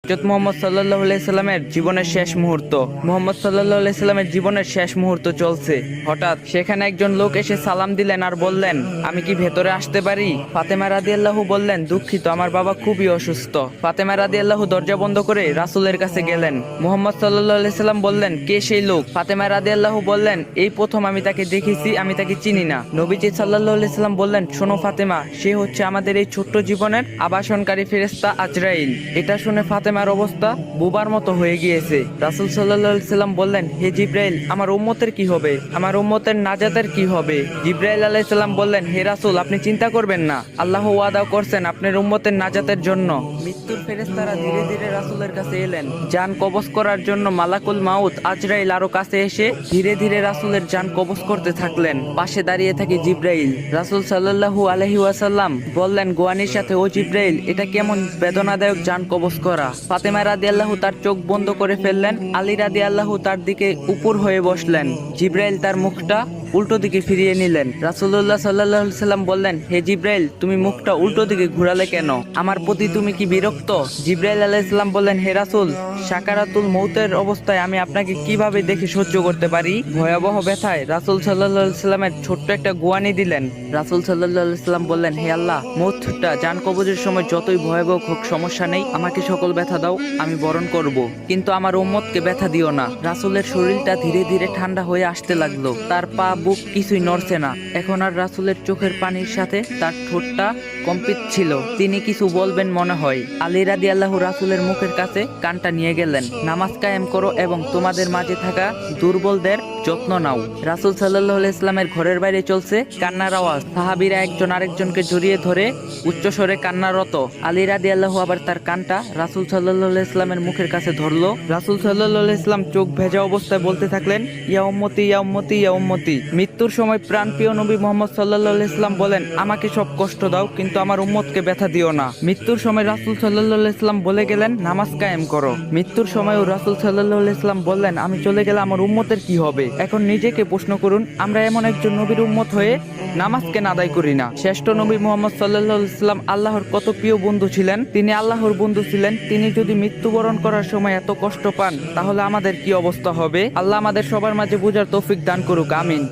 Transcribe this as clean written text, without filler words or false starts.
হযরত মুহাম্মদ সাল্লাল্লাহু আলাইহি সাল্লামের জীবনের শেষ মুহূর্ত। মুহাম্মদ সাল্লাল্লাহু আলাইহি সাল্লামের জীবনের শেষ মুহূর্ত চলছে। হঠাৎ সেখানে একজন লোক এসে সালাম দিলেন আর বললেন, আমি কি ভেতরে আসতে পারি? ফাতেমা রাদিয়াল্লাহু বললেন, দুঃখিত, আমার বাবা খুবই অসুস্থ। ফাতেমা রাদিয়াল্লাহু দরজা বন্ধ করে রাসূলের কাছে গেলেন। মুহাম্মদ সাল্লাল্লাহু আলাইহি সাল্লাম বললেন, কে সেই লোক? ফাতেমা রাদিয়াল্লাহু বললেন, এই প্রথম আমি তাকে দেখেছি, আমি তাকে চিনি না। নবীজি সাল্লাল্লাহু আলাইহি সাল্লাম বললেন, শোনো ফাতেমা, সে হচ্ছে আমাদের এই ছোট্ট জীবনের আবাসনকারী ফেরেশতা আজরাইল। এটা শুনে ফাতেমার অবস্থা বোবার মতো হয়ে গিয়েছে। রাসূল সাল্লাল্লাহু আলাইহি সাল্লাম বললেন, হে জিবরাইল, আমার উম্মতের কি হবে? আমার উম্মতের নাজাতের কি হবে? জিবরাইল আলাইহিস সালাম বললেন, হে রাসূল, আপনি চিন্তা করবেন না, আল্লাহ ওয়াদা করছেন আপনার উম্মতের নাজাতের জন্য। মৃত্যুর ফেরেশতারা ধীরে ধীরে রাসূলের কাছে এলেন। জান কবজ করার জন্য মালাকুল মাউত আজরাইল আরো কাছে এসে ধীরে ধীরে রাসূলের জান কবজ করতে থাকলেন। পাশে দাঁড়িয়ে থাকে জিবরাইল। রাসূল সাল্লাল্লাহু আলাইহি ওয়াসাল্লাম বললেন গোয়ানির সাথে, ও জিবরাইল, এটা কেমন বেদনাদায়ক জান কবজ করা। ফাতেমা রাদিয়াল্লাহু তার চোখ বন্ধ করে ফেললেন। আলী রাদিয়াল্লাহু তার দিকে উপর হয়ে বসলেন। জিবরাইল তার মুখটা উল্টো দিকে ফিরিয়ে নিলেন। রাসূলুল্লাহ সাল্লাল্লাহু আলাইহি সাল্লাম বললেন, হে জিবরাইল, তুমি মুখটা উল্টো দিকে ঘুরালে কেন? আমার প্রতি তুমি কি বিরক্ত? জিবরাইল আলাইহিস সালাম বললেন, হে রাসূল, সাকারাতুল মউতের অবস্থায় আমি আপনাকে কিভাবে দেখে সহ্য করতে পারি? ভয়াবহ ব্যথায় রাসূল সাল্লাল্লাহু আলাইহি সাল্লামের ছোট্ট একটা গোয়ানি দিলেন। রাসূল সাল্লাল্লাহু আলাইহি সাল্লাম বললেন, হে আল্লাহ, মউতটা জান কবজের সময় যতই ভয়াবহ হোক সমস্যা নেই, আমাকে সকল ব্যথা দাও, আমি বরণ করব, কিন্তু আমার উম্মতকে ব্যথা দিও না। রাসূলের শরীরটা ধীরে ধীরে ঠান্ডা হয়ে আসতে লাগলো। তার পা বুক কিছুই নড়ছে না। এখন আর রাসূলের চোখের পানির সাথে তার ঠোঁটটা কম্পিত ছিল। তিনি কিছু বলবেন মনে হয়। আলী রাদিয়াল্লাহু রাসূলের মুখের কাছে কানটা নিয়ে গেলেন। নামাজ কায়েম করো এবং তোমাদের মাঝে থাকা দুর্বলদের যত্ন নাও। রাসূল সাল্লাল্লাহু আলাইহি সাল্লামের ঘরের বাইরে চলছে কান্নার আওয়াজ। সাহাবীরা একজন আরেকজনকে জড়িয়ে ধরে উচ্চস্বরে কান্নারত। আলী রাদিয়াল্লাহু আবার তার কানটা রাসূল সাল্লাল্লাহু আলাইহি সাল্লামের মুখের কাছে ধরলো। রাসূল সাল্লাল্লাহু আলাইহি সাল্লাম চোখ ভেজা অবস্থায় বলতে থাকলেন, ইয়া উম্মতি, ইয়া উম্মতি, ইয়া উম্মতি। মৃত্যুর সময় প্রাণপ্রিয় নবী মুহাম্মদ সাল্লাল্লাহু আলাইহি সাল্লাম বলেন, আমাকে সব কষ্ট দাও, কিন্তু আমার উম্মতকে ব্যথা দিও না। মৃত্যুর সময় রাসূল সাল্লাল্লাহু আলাইহি সাল্লাম বলে গেলেন, নামাজ কায়েম করো। মৃত্যুর সময়ও রাসূল সাল্লাল্লাহু আলাইহি সাল্লাম বললেন, আমি চলে গেলে আমার উম্মতের কি হবে? এখন নিজেকে প্রশ্ন করুন, আমরা এমন একজন নবীর উম্মত হয়ে নামাজকে আদায় করি না। শ্রেষ্ঠ নবী মুহাম্মদ সাল্লাল্লাহু আলাইহি সাল্লাম আল্লাহর কত প্রিয় বন্ধু ছিলেন। তিনি আল্লাহর বন্ধু ছিলেন। তিনি যদি মৃত্যুবরণ করার সময় এত কষ্ট পান, তাহলে আমাদের কি অবস্থা হবে? আল্লাহ আমাদের সবার মাঝে বুঝার তৌফিক দান করুক, আমিন।